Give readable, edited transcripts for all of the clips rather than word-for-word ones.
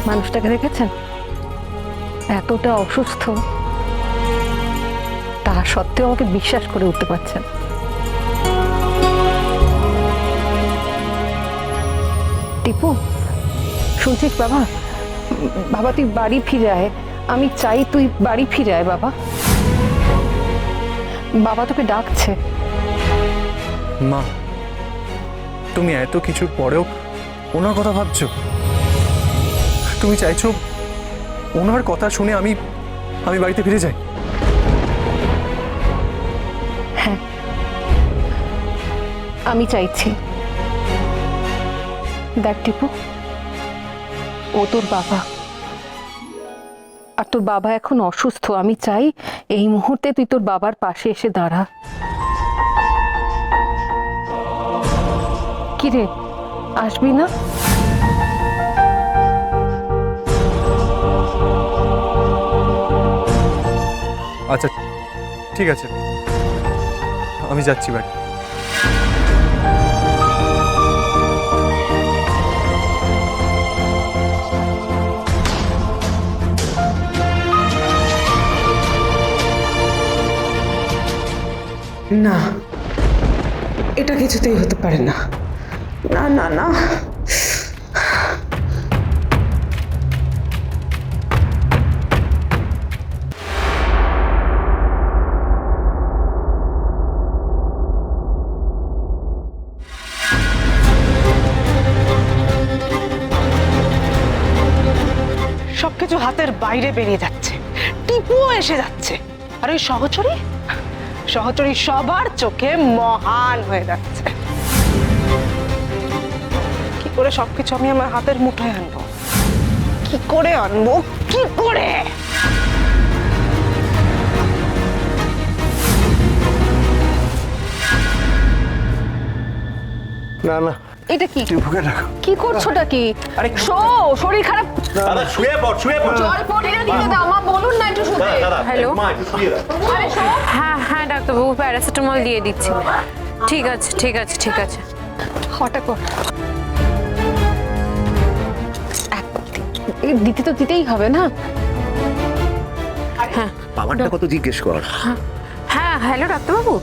মানুষটাকে দেখেছেন? এতটা অসুস্থ, তা সত্ত্বেও আমাকে বিশ্বাস করে উঠতে পারছেন। টিপু, শুনছিস বাবা? বাবা তুই বাড়ি ফিরে আয়, আমি চাই তুই বাড়ি ফিরে আয় বাবা। বাবা তোকে ডাকছে। মা, তুমি এত কিছুর পরেও ওনার কথা ভাবছো? তুমি চাইছো ওনার কথা শুনে আমি বাড়িতে ফিরে যাই? হ্যাঁ, আমি চাইছি। দেখ টিপু, ও তোর বাবা, আর তোর বাবা এখন অসুস্থ। আমি চাই এই মুহূর্তে তুই তোর বাবার পাশে এসে দাঁড়া। কি রে, আসবি না? আচ্ছা ঠিক আছে, আমি যাচ্ছি বাড়ি। না, এটা কিছুতেই হতে পারে না। না না না, সবকিছু হাতের বাইরে বেরিয়ে যাচ্ছে, টিপুও এসে যাচ্ছে, আর ওই সহচরী সবার চোখে মহান হয়ে যাচ্ছে। কি করে সবকিছু আমি আমার হাতের মুঠোয় আনবো? কি করে আনবো? কি করে? না না, এটা কি? টিপুকে ডাকো। কি করছোটা কি? আরে শরীর খারাপ। দাদা শুয়ে পড়। জল পড়িয়ে দিতে দাও, মা বলুন না একটু শুতে। হ্যালো, মা একটু শুয়ে দাও। আরে শোন। হ্যাঁ হ্যাঁ ডাক্তারবাবু, প্যারাসিটামল দিয়ে দিচ্ছি। ঠিক আছে ঠিক আছে ঠিক আছে। হঠাৎ কর। দিতে তো দিতেই হবে না? হ্যাঁ পাওয়ারটা কত জিজ্ঞেস কর। হ্যাঁ হ্যালো ডাক্তারবাবু,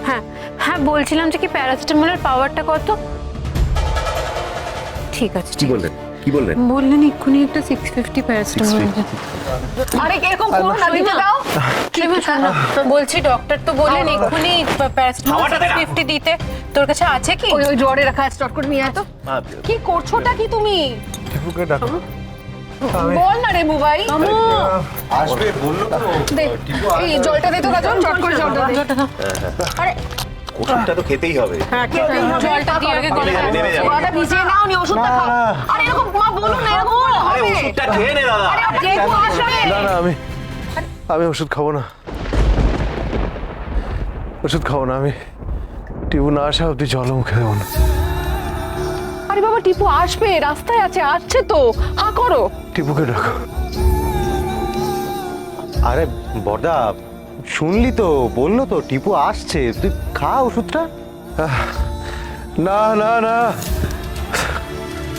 হ্যাঁ হ্যাঁ বলছিলাম যে কি প্যারাসিটামলের পাওয়ারটা কত? ঠিক আছে কি বললেন? কি বললেন? বললেন এক্ষুনি একটা 650 প্যারাসিটামল। আরে এরকম করো না, দিতে দাও। বলছি ডক্টর তো বললেন এক্ষুনি প্যারাসিটামল 650 দিতে। তোর কাছে আছে কি? ওই ড্রয়ারে রাখা আছে, চট করে নিয়ে আয় তো। কি করছোটা কি তুমি? টিপুকে ডাকো। বল না রে বুবাই। আসবে বললো তো। দে, এই জলটা দে তো গাজন, চট করে জলটা দে। আরে ওষুধটা তো খেতেই হবে। জলটা দিয়ে আগে গলা নেমে যাবে। গলাটা ভিজিয়ে নাও, নি ওষুধটা খাও। আরে এরকম মা বলুন না, এরকম বলে আরে হবে। ওষুধটা খেয়ে নে দাদা। আরে দেখো আসলে। না না, আমি ওষুধ খাবো না। ওষুধ খাবো না আমি। টিপু না আসা অব্দি জলও মুখে দেবো না। আরে বাবা, টিপু আসবে, রাস্তায় আছে, আসছে তো, হা করো। টিপুকে ডাকো। আরে বড়দা, শুনলি তো, বললো তো টিপু আসছে, তুই খা ওষুধটা। না না না,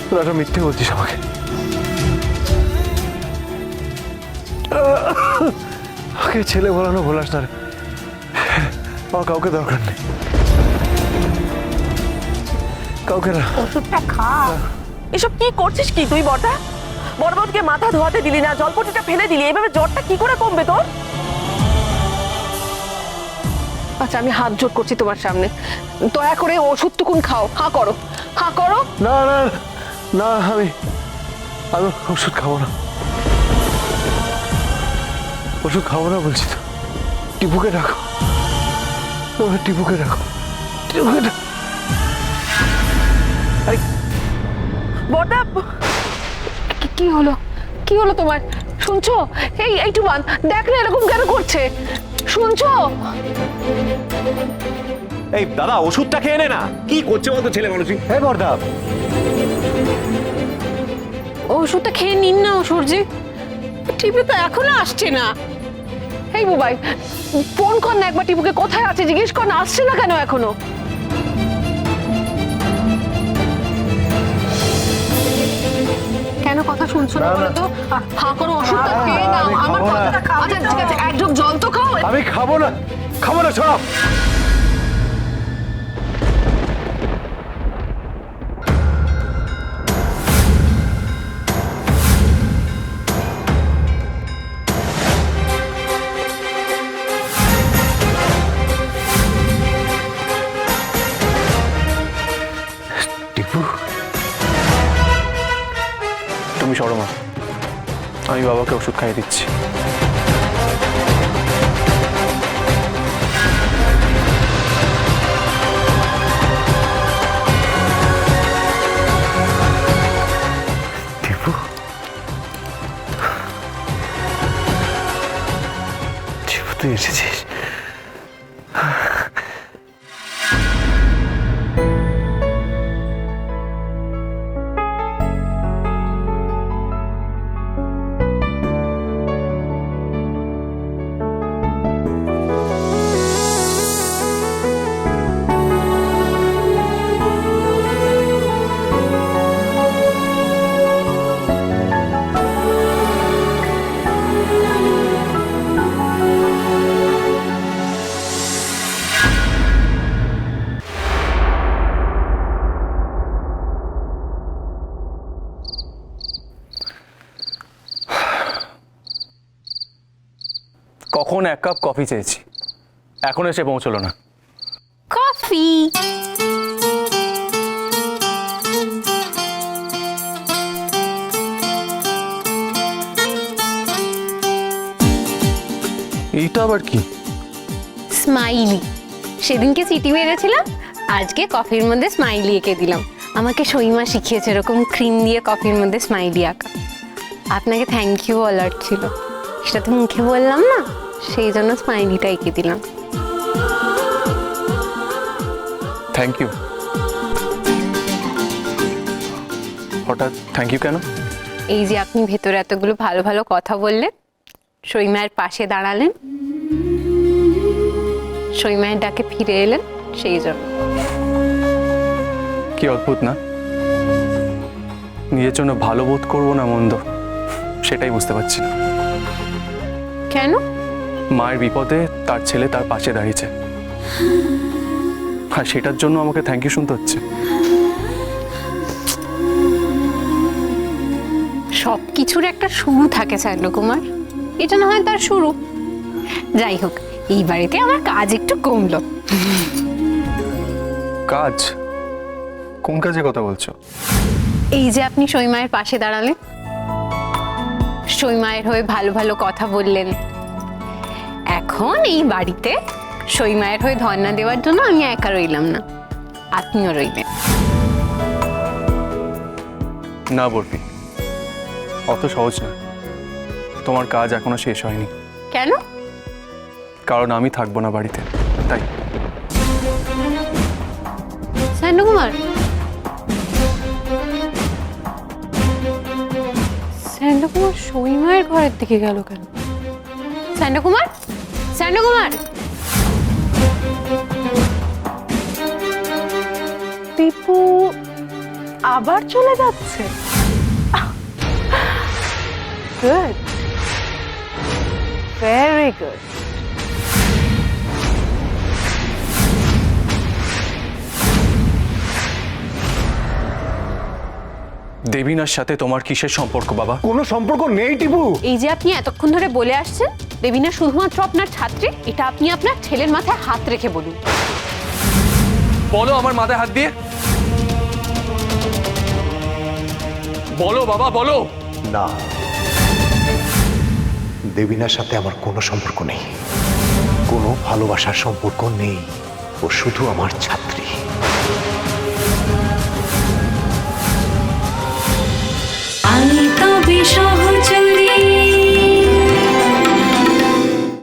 তোরা একটা মিথ্যে বলছিস আমাকে। ওকে ছেলে বলানো ভোলাস না রে। আমার কাউকে দরকার নেই, কাউকে না। ওষুধটা খা। এসব কি করছিস কি তুই বড়দা? বড়বাবুকে মাথা ধোয়াতে দিলি না, জলপটিটা ফেলে দিলি, এইভাবে জ্বরটা কি করে কমবে তোর? আচ্ছা, আমি হাত জোড় করছি তোমার সামনে, দয়া করে ওষুধটুকুন খাও, হা করো, হা করো। না না না, আমি ওষুধ খাবো না। ওষুধ খাবো না বলছি তো। টিপুকে ডাকো, টিপুকে ডাকো, টিপুকে ডাকো। বড়দা, কি হলো? কি হলো তোমার? শুনছো? এইটু বান, দেখ না এরকম কেন করছে, শুনছো? এই দাদা ওষুধটা খেয়ে নে না। কি করছে বলতো ছেলে মানুষই? হে বড়দা, ওষুধটা খেয়ে নিন না সূর্যি। টিপু তো এখনো আসছে না। এই বুবাই, ফোন কর না একবার টিপুকে, কোথায় আছে জিজ্ঞেস কর না, আসছে না কেন এখনো? কেন কথা শুনছো শোনো না, বলো না। তো হাঁ করো ওষুধটা খেয়ে নাও আমি আমার খাবো না। কথাটা খাও আচ্ছা ঠিক আছে এক ঢোক জল তো খাও আমি খাবো না, খাবো না, ছড়াও। টিপু, তুমি সরো মা, আমি বাবাকে ওষুধ খাইয়ে দিচ্ছি। টিপু, টিপু তুই এসেছিস। কখন এক কাপ কফি চেয়েছি, এখন এসে পৌঁছলো না। কফি এইটা আবার কি? স্মাইলি। সেদিনকে চিঠি মেরেছিলাম, আজকে কফির মধ্যে স্মাইলি এঁকে দিলাম। আমাকে সইমা শিখিয়েছে এরকম ক্রিম দিয়ে কফির মধ্যে স্মাইলি আঁকা। আপনাকে থ্যাংক ইউ বলার ছিল, সেটা তো মুখে বললাম না, সেই জন্য স্মাইলিটা এঁকে দিলাম। Thank you. হঠাৎ থ্যাংক ইউ কেন? এই যে আপনি ভেতরে এতগুলো ভালো ভালো কথা বললেন, সইমায়ের পাশে দাঁড়ালেন, সইমায়ের ডাকে ফিরে এলেন, সেই জন্য। কি অদ্ভুত না, নিজের জন্য ভালো বোধ করবো না মন্দ সেটাই বুঝতে পারছি না। কেন? মায়ের বিপদে তার ছেলে তার পাশে দাঁড়িয়েছে, আর সেটার জন্য আমাকে থ্যাংক ইউ শুনতে হচ্ছে। সব কিছুর একটা শুরু থাকে শান্তকুমার, এটা না হয় তার শুরু। যাই হোক, এই বাড়িতে আমার কাজ একটু কমলো। কাজ? কোন কাজে কথা বলছো? এই যে আপনি সইমায়ের পাশে দাঁড়ালেন, সইমায়ের হয়ে ভালো ভালো কথা বললেন, এখন এই বাড়িতে সইমায়ের হয়ে ধর্ণা দেওয়ার জন্য আমি একা রইলাম না, আপনিও রইলেন। না বর্পি, অত সহজ না, তোমার কাজ এখনো শেষ হয়নি। কেন? কারণ আমি থাকবো না বাড়িতে, তাই। শান্তকুমার, শান্তকুমার সইমায়ের ঘরের দিকে গেল কেন? শান্তকুমার, শান্তকুমার, টিপু আবার চলে যাচ্ছে। Good, very good. দেবিনার সাথে তোমার কিসের সম্পর্ক বাবা? কোনো সম্পর্ক নেই টিপু। এই যে আপনি এতক্ষণ ধরে বলে আসছেন দেবিনা শুধুমাত্র আপনার ছাত্রী, এটা আপনি আপনার ছেলের মাথায় হাত রেখে বলুন। বলো আমার মাথায় হাত দিয়ে, বলো বাবা, বলো। না, দেবিনার সাথে আমার কোনো সম্পর্ক নেই, কোনো ভালোবাসার সম্পর্ক নেই। ও শুধু আমার ছাত্রী।